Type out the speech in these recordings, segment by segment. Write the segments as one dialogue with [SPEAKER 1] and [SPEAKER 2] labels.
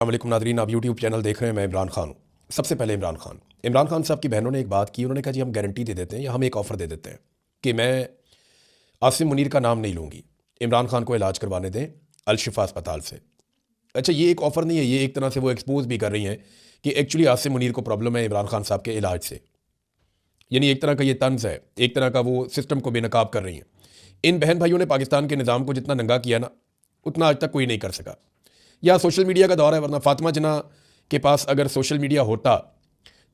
[SPEAKER 1] वालेकुम नादरीन, आप YouTube channel देख रहे हैं। मैं इमरान खान हूँ। सबसे पहले इमरान खान साहब की बहनों ने एक बात की। उन्होंने कहा जी हम गारंटी दे देते हैं या हम एक ऑफ़र दे देते हैं कि मैं आसिम मुनीर का नाम नहीं लूँगी, इमरान खान को इलाज करवाने दें अल-शिफा अस्पताल से। अच्छा, ये एक ऑफ़र नहीं है, ये एक तरह से वो एक्सपोज भी कर रही हैं कि एक्चुअली आसिम मुनीर को प्रॉब्लम है इमरान खान साहब के इलाज से। यानी एक तरह का ये तंज़ है, एक तरह का वो सिस्टम को बेनकाब कर रही हैं। इन बहन भाइयों ने पाकिस्तान के निज़ाम को जितना नंगा किया ना, उतना आज तक कोई नहीं कर सका। या सोशल मीडिया का दौर है, वरना फातिमा जना के पास अगर सोशल मीडिया होता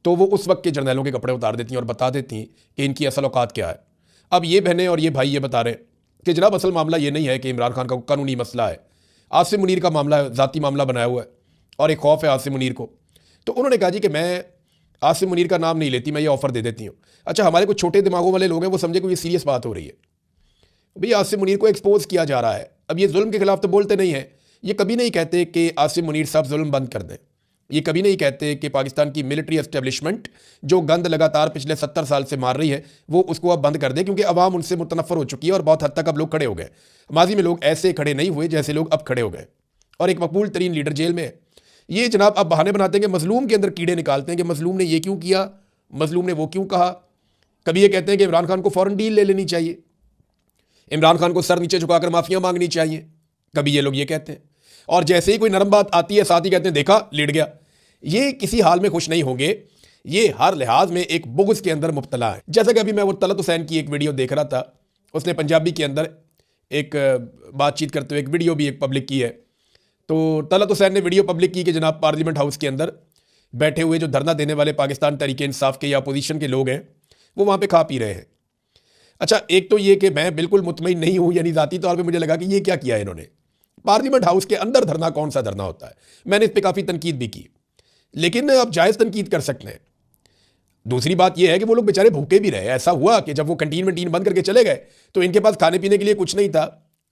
[SPEAKER 1] तो वो उस वक्त के जर्नैलों के कपड़े उतार देती और बता देती कि इनकी असल औकात क्या है। अब ये बहनें और ये भाई ये बता रहे हैं कि जनाब असल मामला ये नहीं है कि इमरान खान का कानूनी मसला है, आसिम मुनीर का मामला है, ज़ाती मामला बनाया हुआ है और एक खौफ है आसिम मुनीर को। तो उन्होंने कहा जी कि मैं आसिम मुनीर का नाम नहीं लेती, मैं ये ऑफ़र दे देती हूँ। अच्छा, हमारे कुछ छोटे दिमागों वाले लोग हैं, वो समझे कोई सीरियस बात हो रही है। भाई आसिम मुनीर को एक्सपोज किया जा रहा है। अब ये जुल्म के खिलाफ तो बोलते नहीं हैं, ये कभी नहीं कहते कि आसिम मुनीर साहब जुल्म बंद कर दें, ये कभी नहीं कहते कि पाकिस्तान की मिलिट्री एस्टेब्लिशमेंट जो गंद लगातार पिछले 70 साल से मार रही है वो उसको अब बंद कर दे, क्योंकि अवाम उनसे मुतनफ़र हो चुकी है और बहुत हद तक अब लोग खड़े हो गए। माजी में लोग ऐसे खड़े नहीं हुए जैसे लोग अब खड़े हो गए और एक मकबूल तरीन लीडर जेल में है। ये जनाब अब बहाने बनाते हैं कि मजलूम के अंदर कीड़े निकालते हैं कि मजलूम ने ये क्यों किया, मजलूम ने वो क्यों कहा। कभी ये कहते हैं कि इमरान खान को फ़ौरन डील ले लेनी चाहिए, इमरान खान को सर नीचे झुकाकर माफिया मांगनी चाहिए, कभी ये लोग ये कहते हैं। और जैसे ही कोई नरम बात आती है साथ ही कहते हैं देखा लेट गया। ये किसी हाल में खुश नहीं होंगे, ये हर लिहाज में एक बुग़्ज़ के अंदर मुब्तला है। जैसे कि अभी मैं वो तलत हुसैन की एक वीडियो देख रहा था, उसने पंजाबी के अंदर एक बातचीत करते हुए एक वीडियो भी एक पब्लिक की है। तो तलत हुसैन ने वीडियो पब्लिक की कि जनाब पार्लियामेंट हाउस के अंदर बैठे हुए जो धरना देने वाले पाकिस्तान तहरीक इंसाफ के या अपोजिशन के लोग हैं वो वहाँ पर खा पी रहे हैं। अच्छा, एक तो ये कि मैं बिल्कुल मुतमईन नहीं हूँ, यानी ज़ाती तौर पे मुझे लगा कि ये क्या किया है इन्होंने। पार्लियामेंट हाउस के अंदर धरना कौन सा धरना होता है, मैंने इस पर काफ़ी तनकीद भी की, लेकिन आप जायज़ तनकीद कर सकते हैं। दूसरी बात यह है कि वो लोग बेचारे भूखे भी रहे। ऐसा हुआ कि जब वो कंटीन वंटीन बंद करके चले गए तो इनके पास खाने पीने के लिए कुछ नहीं था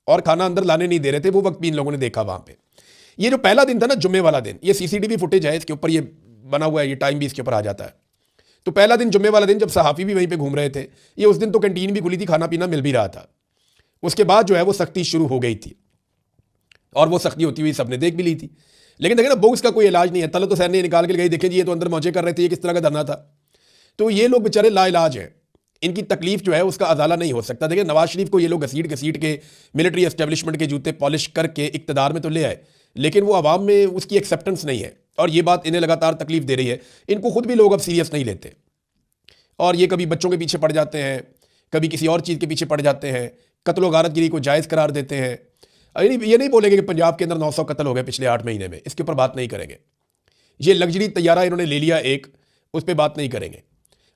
[SPEAKER 1] और खाना अंदर लाने नहीं दे रहे थे। वो वक्त भी इन लोगों ने देखा वहाँ पर। ये जो पहला दिन था ना, जुम्मे वाला दिन, ये CCTV फुटेज है, इसके ऊपर ये बना हुआ है, ये टाइम भी इसके ऊपर आ जाता है। तो पहला दिन जुम्मे वाला दिन जब सहाफ़ी भी वहीं पे घूम रहे थे, ये उस दिन तो कैंटीन भी खुली थी, खाना पीना मिल भी रहा था। उसके बाद जो है वो सख्ती शुरू हो गई थी और वो सख्ती होती हुई सबने देख भी ली थी। लेकिन देखें ना, बुग़्ज़ का कोई इलाज नहीं है। तलत हुसैन ने निकाल के गई, देखें जी ये तो अंदर मौजे कर रहे थे, ये किस तरह का धरना था। तो ये लोग बेचारे लाइलाज हैं, इनकी तकलीफ जो है उसका अजाला नहीं हो सकता। देखिए नवाज शरीफ को ये लोग घसीट घसीट के मिलिट्री एस्टेब्लिशमेंट के जूते पॉलिश करके इक़्तिदार में तो ले आए, लेकिन वो आवाम में उसकी एक्सेप्टेंस नहीं है और ये बात इन्हें लगातार तकलीफ दे रही है। इनको खुद भी लोग अब सीरियस नहीं लेते और ये कभी बच्चों के पीछे पड़ जाते हैं, कभी किसी और चीज़ के पीछे पड़ जाते हैं, कत्ल गारतगिरी को जायज़ करार देते हैं। ये नहीं बोलेंगे कि पंजाब के अंदर 900 कत्ल हो गए पिछले 8 महीने में, इसके ऊपर बात नहीं करेंगे। ये लग्जरी तैयारा इन्होंने ले लिया एक, उस पर बात नहीं करेंगे।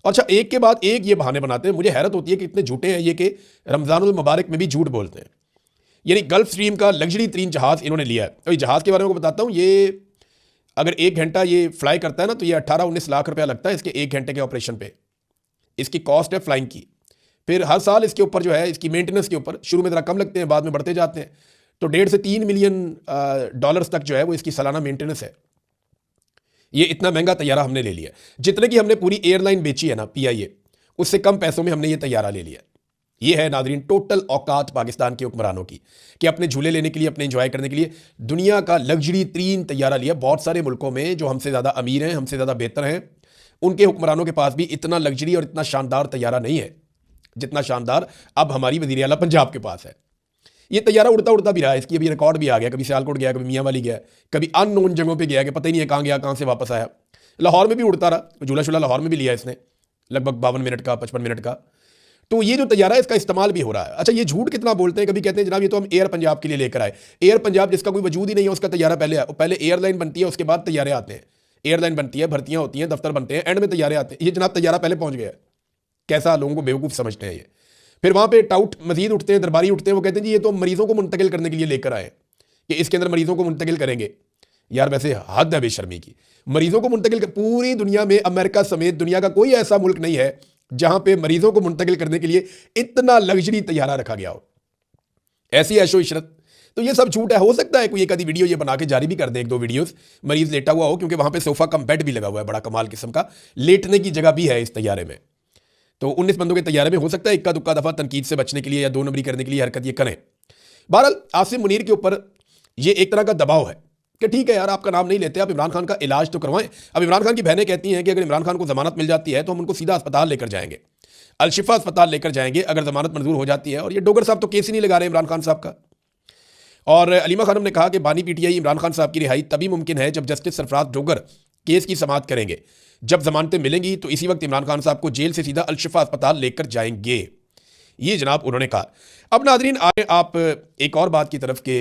[SPEAKER 1] अच्छा, एक के बाद एक ये बहाने बनाते हैं। मुझे हैरत होती है कि इतने झूठे हैं ये कि रमज़ानुल मुबारक में भी झूठ बोलते हैं। यानी गल्फ स्ट्रीम का लग्जरी तरीन जहाज़ इन्होंने लिया है। तो इस जहाज़ के बारे में बताता हूँ, ये अगर 1 घंटा ये फ्लाई करता है ना तो ये 18-19 लाख रुपया लगता है इसके 1 घंटे के ऑपरेशन पे। इसकी कॉस्ट है फ्लाइंग की। फिर हर साल इसके ऊपर जो है इसकी मेंटेनेंस के ऊपर, शुरू में ज़रा कम लगते हैं, बाद में बढ़ते जाते हैं, तो 1.5 से 3 मिलियन डॉलर्स तक जो है वो इसकी सालाना मेंटेनेंस है। ये इतना महंगा तैयारा हमने ले लिया, जितने की हमने पूरी एयरलाइन बेची है ना PIA, उससे कम पैसों में हमने ये तैयारा ले लिया। ये है नादरीन टोटल औकात पाकिस्तान के हुक्मरानों की कि अपने झूले लेने के लिए, अपने एंजॉय करने के लिए दुनिया का लग्जरी तरीन तैयारा लिया। बहुत सारे मुल्कों में जो हमसे ज़्यादा अमीर हैं, हमसे ज़्यादा बेहतर हैं, उनके हुक्मरानों के पास भी इतना लग्जरी और इतना शानदार तैयारा नहीं है जितना शानदार अब हमारी वज़ीर आला पंजाब के पास है। ये तैयारा उड़ता उड़ता भी रहा है, इसकी अभी रिकॉर्ड भी आ गया, कभी सियालकोट गया, कभी मियाँ वाली गया, कभी अननोन जगहों पे गया कि पता ही नहीं है कहाँ गया, कहाँ से वापस आया। लाहौर में भी उड़ता रहा, झूला शूला लाहौर में भी लिया इसने, लगभग 52 मिनट का, 55 मिनट का। तो ये जो तैयारा है इसका इस्तेमाल भी हो रहा है। अच्छा, ये झूठ कितना बोलते हैं, कभी कहते हैं जनाब ये तो हम एयर पंजाब के लिए लेकर आए। एयर पंजाब जिसका कोई वजूद ही नहीं है, उसका तैयारा पहले एयरलाइन बनती है, उसके बाद तैयारे आते हैं। एयरलाइन बनती है, भर्तियाँ होती हैं, दफ्तर बनते हैं, एंड में तैयारे आते हैं। ये जनाब तैयारा पहले पहुँच गया। कैसा लोगों को बेवकूफ़ समझते हैं ये। फिर वहाँ पे टाउट मजीद उठते हैं, दरबारी उठते हैं, वो कहते हैं जी ये तो मरीजों को मुंतकिल करने के लिए लेकर आए कि इसके अंदर मरीजों को मुंतकिल करेंगे। यार वैसे हद है बेशर्मी की, मरीजों को मुंतकिल पूरी दुनिया में, अमेरिका समेत दुनिया का कोई ऐसा मुल्क नहीं है जहां पे मरीजों को मुंतकिल करने के लिए इतना लग्जरी तैयारा रखा गया हो, ऐसी ऐशो इशरत। तो ये सब झूठ है। हो सकता है कोई एक आधी वीडियो ये बना के जारी भी कर दे, 1-2 वीडियोस मरीज लेटा हुआ हो, क्योंकि वहां पे सोफा कम बेड भी लगा हुआ है, बड़ा कमाल किस्म का लेटने की जगह भी है इस तैयारे में। तो 19 बंदों के तैयारे में हो सकता है इक्का दुक्का दफा तनकीद से बचने के लिए या 2 नंबरी करने के लिए हरकत ये करें। बहरहाल आसिम मुनीर के ऊपर ये एक तरह का दबाव है कि ठीक है यार, आपका नाम नहीं लेते, आप इमरान खान का इलाज तो करवाएं। अब इमरान खान की बहनें कहती हैं कि अगर इमरान खान को जमानत मिल जाती है तो हम उनको सीधा अस्पताल लेकर जाएंगे, अलशिफा अस्पताल लेकर जाएंगे अगर जमानत मंजूर हो जाती है। और ये डोगर साहब तो केस ही नहीं लगा रहे इमरान खान साहब का। और अलीमा खानम ने कहा कि बानी पीटीआई इमरान खान साहब की रिहाई तभी मुमकिन है जब जस्टिस सरफराज डोगर केस की समाअत करेंगे। जब जमानतें मिलेंगी तो इसी वक्त इमरान खान साहब को जेल से सीधा अलशिफा अस्पताल लेकर जाएंगे, ये जनाब उन्होंने कहा। अब नाजरीन आए आप एक और बात की तरफ के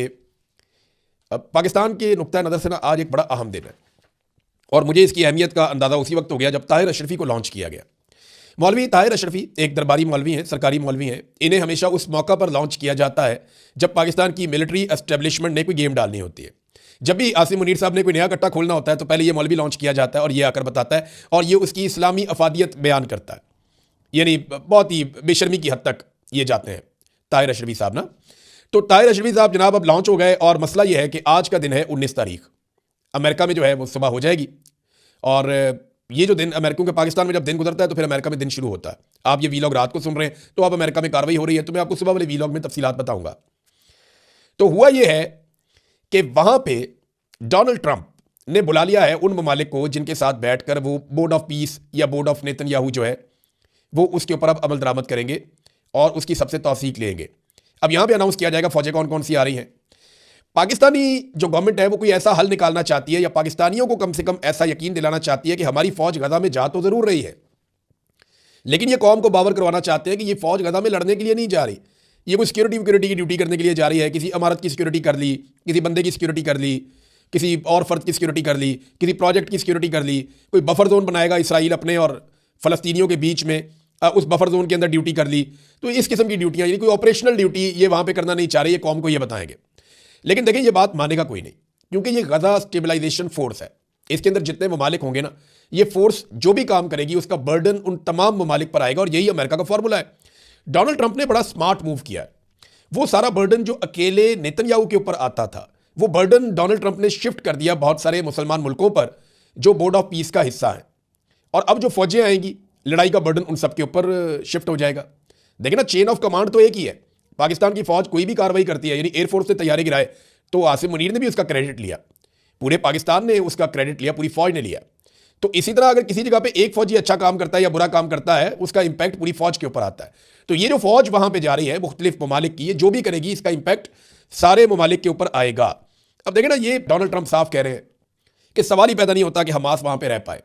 [SPEAKER 1] पाकिस्तान के नुक्ता नज़र से ना आज एक बड़ा अहम दिन है, और मुझे इसकी अहमियत का अंदाज़ा उसी वक्त हो गया जब ताहिर अशरफी को लॉन्च किया गया। मौलवी ताहिर अशरफी एक दरबारी मौलवी हैं, सरकारी मौलवी हैं। इन्हें हमेशा उस मौका पर लॉन्च किया जाता है जब पाकिस्तान की मिलिट्री एस्टेब्लिशमेंट ने कोई गेम डालनी होती है। जब भी आसिम मुनीर साहब ने कोई नया कट्टा खोलना होता है तो पहले ये मौलवी लॉन्च किया जाता है और ये आकर बताता है, और ये उसकी इस्लामी अफादियत बयान करता है। यानी बहुत ही बेशर्मी की हद तक ये जाते हैं ताहिर अशरफी साहब ना। तो ताहिर अशरफी साहब जनाब अब लॉन्च हो गए, और मसला ये है कि आज का दिन है 19 तारीख, अमेरिका में जो है वो सुबह हो जाएगी। और ये जो दिन अमेरिका के पाकिस्तान में जब दिन गुजरता है तो फिर अमेरिका में दिन शुरू होता है। आप ये वीलॉग रात को सुन रहे हैं तो अब अमेरिका में कार्रवाई हो रही है, तो मैं आपको सुबह वाले वीलॉग में तफसीलात बताऊंगा। तो हुआ ये है कि वहां पे डोनाल्ड ट्रंप ने बुला लिया है उन ममालिक को जिनके साथ बैठकर वो बोर्ड ऑफ पीस या बोर्ड ऑफ नेतन्याहू जो है वो उसके ऊपर अब अमल दरामद करेंगे और उसकी सबसे तौसीक लेंगे। अब यहां पे अनाउंस किया जाएगा फौजें कौन कौन सी आ रही हैं। पाकिस्तानी जो गवर्नमेंट है वो कोई ऐसा हल निकालना चाहती है, या पाकिस्तानियों को कम से कम ऐसा यकीन दिलाना चाहती है कि हमारी फौज गजा में जा तो जरूर रही है, लेकिन ये कौम को बावर करवाना चाहते हैं कि ये फौज गजा में लड़ने के लिए नहीं जा रही, ये कोई सिक्योरिटी की ड्यूटी करने के लिए जा रही है। किसी इमारत की सिक्योरिटी कर ली, किसी बंदे की सिक्योरिटी कर ली, किसी और फर्द की सिक्योरिटी कर ली, किसी प्रोजेक्ट की सिक्योरिटी कर ली, कोई बफर जोन बनाएगा इसराइल अपने और फलस्तीनियों के बीच में, उस बफर जोन के अंदर ड्यूटी कर ली। तो इस किस्म की ड्यूटियां, यानी कोई ऑपरेशनल ड्यूटी ये वहां पे करना नहीं चाह रही, ये कौम को ये बताएंगे। लेकिन देखें ये बात मानेगा कोई नहीं, क्योंकि ये गजा स्टेबलाइजेशन फोर्स है। इसके अंदर जितने ममालिक होंगे ना, ये फोर्स जो भी काम करेगी उसका बर्डन उन तमाम ममालिक पर आएगा, और यही अमेरिका का फॉर्मूला है। डोनाल्ड ट्रंप ने बड़ा स्मार्ट मूव किया है। वो सारा बर्डन जो अकेले नेतन्याहू के ऊपर आता था, वो बर्डन डोनाल्ड ट्रंप ने शिफ्ट कर दिया बहुत सारे मुसलमान मुल्कों पर जो बोर्ड ऑफ पीस का हिस्सा है। और अब जो फौजें आएंगी, लड़ाई का बर्डन उन सबके ऊपर शिफ्ट हो जाएगा। देखिए ना, चेन ऑफ कमांड तो एक ही है। पाकिस्तान की फौज कोई भी कार्रवाई करती है, यानी एयरफोर्स ने तैयारी गिराए तो आसिम मुनीर ने भी उसका क्रेडिट लिया, पूरे पाकिस्तान ने उसका क्रेडिट लिया, पूरी फौज ने लिया। तो इसी तरह अगर किसी जगह पे एक फौजी अच्छा काम करता है या बुरा काम करता है, उसका इंपैक्ट पूरी फौज के ऊपर आता है। तो ये जो फौज वहां पे जा रही है मुख्तलिफ ममालिक की, ये जो भी करेगी इसका इंपैक्ट सारे ममालिक के ऊपर आएगा। अब देखें ना, ये डोनाल्ड ट्रंप साफ कह रहे हैं कि सवाल ही पैदा नहीं होता कि हमास वहां पर रह पाए।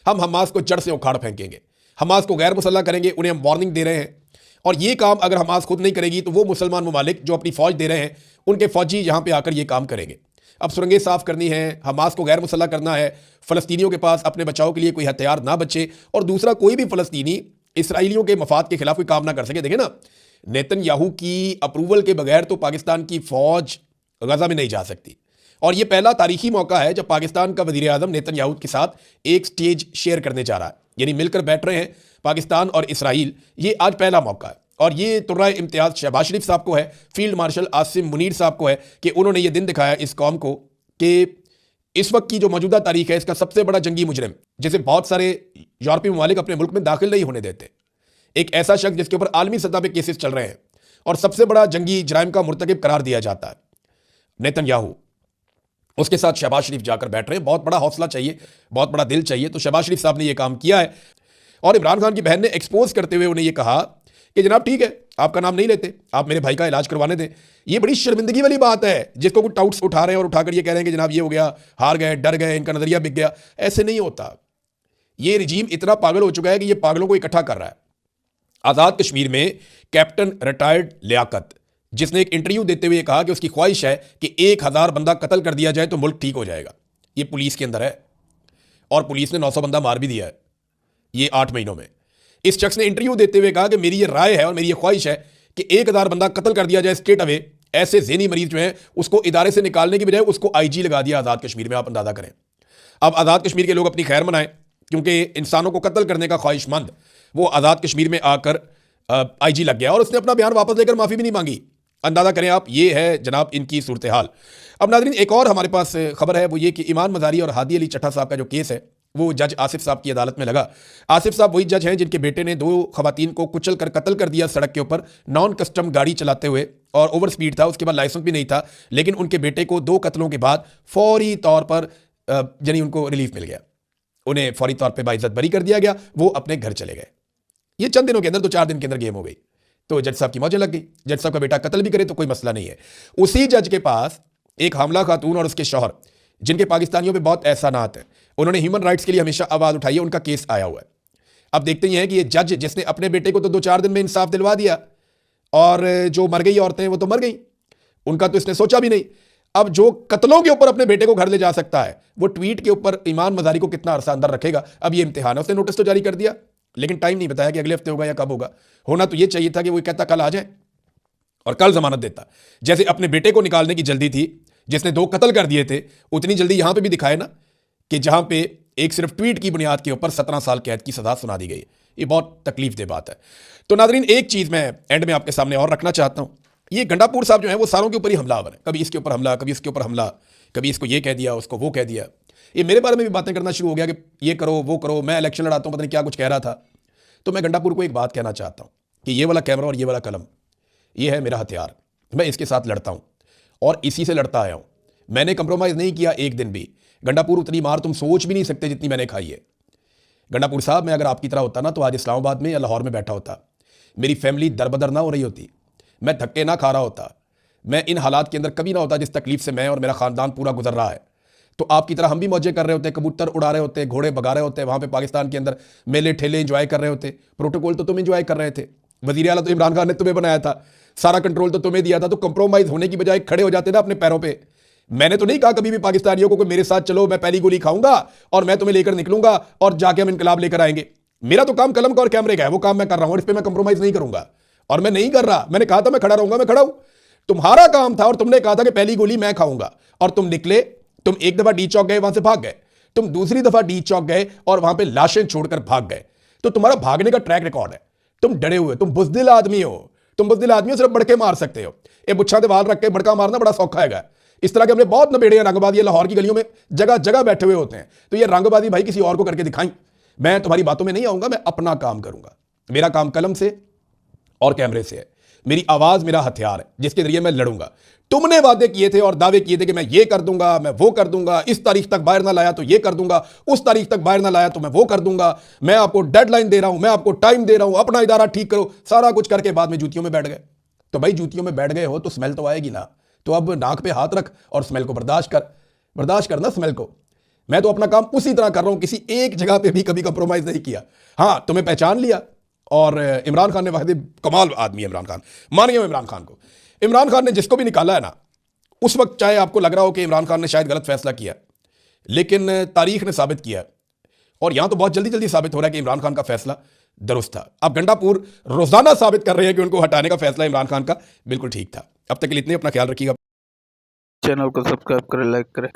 [SPEAKER 1] हम हमास को जड़ से उखाड़ फेंकेंगे, हमास को गैर मुसल्लह करेंगे, उन्हें हम वार्निंग दे रहे हैं। और ये काम अगर हमास खुद नहीं करेगी तो वो मुसलमान ममालिक जो अपनी फौज दे रहे हैं उनके फौजी यहां पे आकर ये काम करेंगे। अब सुरंगें साफ करनी है, हमास को गैर मुसल्लह करना है, फ़लस्तीनियों के पास अपने बचाव के लिए कोई हथियार ना बचे, और दूसरा कोई भी फ़लस्तीनी इसराइलियों के मफाद के खिलाफ कोई काम ना कर सके। देखें ना, नेतन्याहू की अप्रूवल के बगैर तो पाकिस्तान की फौज गजा में नहीं जा सकती। और ये पहला तारीखी मौका है जब पाकिस्तान का वज़ीर आज़म नेतन्याहू के साथ एक स्टेज शेयर करने जा रहा है, यानी मिलकर बैठ रहे हैं पाकिस्तान और इसराइल। ये आज पहला मौका है, और ये तुर्रा इम्तियाज़ शहबाज शरीफ साहब को है, फील्ड मार्शल आसिम मुनीर साहब को है कि उन्होंने ये दिन दिखाया इस कौम को कि इस वक्त की जो मौजूदा तारीख है इसका सबसे बड़ा जंगी मुजरिम, जिसे बहुत सारे यूरोपीय ममालिक अपने मुल्क में दाखिल नहीं होने देते, एक ऐसा शख्स जिसके ऊपर आलमी सतह पे केसेस चल रहे हैं और सबसे बड़ा जंगी जराइम का मुर्तकिब करार दिया जाता है नेतन्याहू, उसके साथ शहबाज शरीफ जाकर बैठ रहे हैं। बहुत बड़ा हौसला चाहिए, बहुत बड़ा दिल चाहिए। तो शहबाज शरीफ साहब ने यह काम किया है, और इमरान खान की बहन ने एक्सपोज करते हुए उन्हें यह कहा कि जनाब ठीक है, आपका नाम नहीं लेते, आप मेरे भाई का इलाज करवाने दें। ये बड़ी शर्मिंदगी वाली बात है, जिसको कुछ टाउट्स उठा रहे हैं और उठाकर ये कह रहे हैं कि जनाब ये हो गया, हार गए, डर गए, इनका नजरिया बिक गया। ऐसे नहीं होता। ये रिजीम इतना पागल हो चुका है कि ये पागलों को इकट्ठा कर रहा है। आज़ाद कश्मीर में कैप्टन रिटायर्ड लियाकत, जिसने एक इंटरव्यू देते हुए कहा कि उसकी ख्वाहिश है कि 1000 बंदा कत्ल कर दिया जाए तो मुल्क ठीक हो जाएगा। ये पुलिस के अंदर है, और पुलिस ने 900 बंदा मार भी दिया है ये 8 महीनों में। इस शख्स ने इंटरव्यू देते हुए कहा कि मेरी ये राय है और मेरी ये ख्वाहिश है कि 1000 बंदा कत्ल कर दिया जाए स्ट्रेट अवे। ऐसे ज़हनी मरीज जो हैं उसको इदारे से निकालने की बजाय उसको IG लगा दिया आज़ाद कश्मीर में। आप अंदाज़ा करें। अब आज़ाद कश्मीर के लोग अपनी खैर मनाएं, क्योंकि इंसानों को कत्ल करने का ख्वाहिशमंद वो आज़ाद कश्मीर में आकर IG लग गया, और उसने अपना बयान वापस लेकर माफ़ी भी नहीं मांगी। अंदाज़ा करें आप, ये है जनाब इनकी सूरत हाल। अब नाज़रीन एक और हमारे पास खबर है, वो ये कि ईमान मज़ारी और हादी अली चट्टा साहब का जो केस है वो जज आसिफ साहब की अदालत में लगा। आसिफ साहब वही जज हैं जिनके बेटे ने 2 खवातीन को कुचल कर कत्ल कर दिया सड़क के ऊपर, नॉन कस्टम गाड़ी चलाते हुए, और ओवर स्पीड था, उसके बाद लाइसेंस भी नहीं था। लेकिन उनके बेटे को 2 कत्लों के बाद फौरी तौर पर यानी उनको रिलीफ मिल गया, उन्हें फौरी तौर पर बाइज्जत बरी कर दिया गया, वो अपने घर चले गए। ये चंद दिनों के अंदर, 2-4 दिन के अंदर गेम हो गई। तो जज साहब की मौजें लग गई। जज साहब का बेटा कत्ल भी करे तो कोई मसला नहीं है। उसी जज के पास एक हामला खातून और उसके शौहर, जिनके पाकिस्तानियों पे बहुत एहसानात है, उन्होंने ह्यूमन राइट्स के लिए हमेशा आवाज़ उठाई है, उनका केस आया हुआ है। अब देखते ही हैं कि ये जज जिसने अपने बेटे को तो 2-4 दिन में इंसाफ दिलवा दिया, और जो मर गई औरतें वो तो मर गई, उनका तो इसने सोचा भी नहीं। अब जो कत्लों के ऊपर अपने बेटे को घर ले जा सकता है, वो ट्वीट के ऊपर ईमान मजारी को कितना अरसा अंदर रखेगा। अब ये इम्तिहान है। उसने नोटिस तो जारी कर दिया, लेकिन टाइम नहीं बताया कि अगले हफ्ते होगा या कब होगा। होना तो ये चाहिए था कि वो कहता कल आ जाए और कल जमानत देता। जैसे अपने बेटे को निकालने की जल्दी थी, जिसने 2 कत्ल कर दिए थे, उतनी जल्दी यहां पे भी दिखाए ना, कि जहां पे एक सिर्फ ट्वीट की बुनियाद के ऊपर 17 साल कैद की सजा सुना दी गई। ये बहुत तकलीफ दे बात है। तो नाजरीन, एक चीज मैं एंड में आपके सामने और रखना चाहता हूं। ये गंडापुर साहब जो है वो सारों के ऊपर ही हमलावर है। कभी इसके ऊपर हमला, कभी इसके ऊपर हमला, कभी इसको ये कह दिया, उसको वो कह दिया। ये मेरे बारे में भी बातें करना शुरू हो गया कि ये करो वो करो, मैं इलेक्शन लड़ाता हूं, पता नहीं क्या कुछ कह रहा था। तो मैं गंडापुर को एक बात कहना चाहता हूं कि ये वाला कैमरा और ये वाला कलम, ये है मेरा हथियार। मैं इसके साथ लड़ता हूं और इसी से लड़ता आया हूं। मैंने कंप्रोमाइज़ नहीं किया एक दिन भी। गंडापुर, उतनी मार तुम सोच भी नहीं सकते जितनी मैंने खाई है। गंडापुर साहब, मैं अगर आपकी तरह होता ना तो आज इस्लामाबाद में या लाहौर में बैठा होता। मेरी फैमिली दरबदर ना हो रही होती, मैं धक्के ना खा रहा होता, मैं इन हालात के अंदर कभी ना होता जिस तकलीफ से मैं और मेरा खानदान पूरा गुजर रहा है। तो आपकी तरह हम भी मौजें कर रहे होते, कबूतर उड़ा रहे होते, घोड़े भगा रहे होते, वहाँ पे पाकिस्तान के अंदर मेले ठेले इंजॉय कर रहे होते। प्रोटोकॉल तो तुम इंजॉय कर रहे थे, वज़ीर आला तो इमरान खान ने तुम्हें बनाया था, सारा कंट्रोल तो तुम्हें दिया था। तो कंप्रोमाइज़ होने की बजाय खड़े हो जाते ना अपने पैरों पर। मैंने तो नहीं कहा कभी भी पाकिस्तानियों को कि मेरे साथ चलो, मैं पहली गोली खाऊंगा और मैं तुम्हें लेकर निकलूंगा और जाके हम इनकलाब लेकर आएंगे। मेरा तो काम कलम का और कैमरे का है, वो काम मैं कर रहा हूं और इस पर मैं कंप्रोमाइज नहीं करूंगा, और मैं नहीं कर रहा। मैंने कहा था मैं खड़ा रहूंगा, मैं खड़ा हूं। तुम्हारा काम था और तुमने कहा था कि पहली गोली मैं खाऊंगा, और तुम निकले। तुम एक दफा डी चौक गए, वहां से भाग गए। तुम दूसरी दफा डी चौक गए और वहां पे लाशें छोड़कर भाग गए। तो तुम्हारा भागने का ट्रैक रिकॉर्ड है। तुम डरे हुए, तुम बुज़दिल आदमी हो। तुम बुज़दिल आदमी हो, सिर्फ बड़के मार सकते हो। ये बुच्छा वाल रख के बड़का मारना बड़ा सौखा है। इस तरह के हमने बहुत नबेड़े रंगबाजी लाहौर की गलियों में जगह जगह बैठे हुए होते हैं। तो ये रंगबाजी भाई किसी और को करके दिखाई। मैं तुम्हारी बातों में नहीं आऊंगा, मैं अपना काम करूंगा। मेरा काम कलम से और कैमरे से है। मेरी आवाज मेरा हथियार है जिसके जरिए मैं लड़ूंगा। तुमने वादे किए थे और दावे किए थे कि मैं ये कर दूंगा, मैं वो कर दूंगा, इस तारीख तक बाहर ना लाया तो ये कर दूंगा, उस तारीख तक बाहर ना लाया तो मैं वो कर दूंगा, मैं आपको डेडलाइन दे रहा हूं, मैं आपको टाइम दे रहा हूं, अपना इदारा ठीक करो, सारा कुछ करके बाद में जूतियों में बैठ गए। तो भाई जूतियों में बैठ गए हो तो स्मेल तो आएगी ना। तो अब नाक पे हाथ रख और स्मेल को बर्दाश्त करना स्मेल को। मैं तो अपना काम उसी तरह कर रहा हूं, किसी एक जगह पे भी कभी कंप्रोमाइज नहीं किया। हाँ, तुम्हें पहचान लिया, और इमरान खान ने वाहिद कमाल आदमी है इमरान खान, मानिए इमरान खान को। इमरान खान ने जिसको भी निकाला है ना, उस वक्त चाहे आपको लग रहा हो कि इमरान खान ने शायद गलत फैसला किया, लेकिन तारीख ने साबित किया, और यहां तो बहुत जल्दी जल्दी साबित हो रहा है कि इमरान खान का फैसला दुरुस्त था। अब गंडापुर रोजाना साबित कर रहे हैं कि उनको हटाने का फैसला इमरान खान का बिल्कुल ठीक था। अब तक के लिए इतने, अपना ख्याल रखिएगा।
[SPEAKER 2] चैनल को सब्सक्राइब करें, लाइक करें।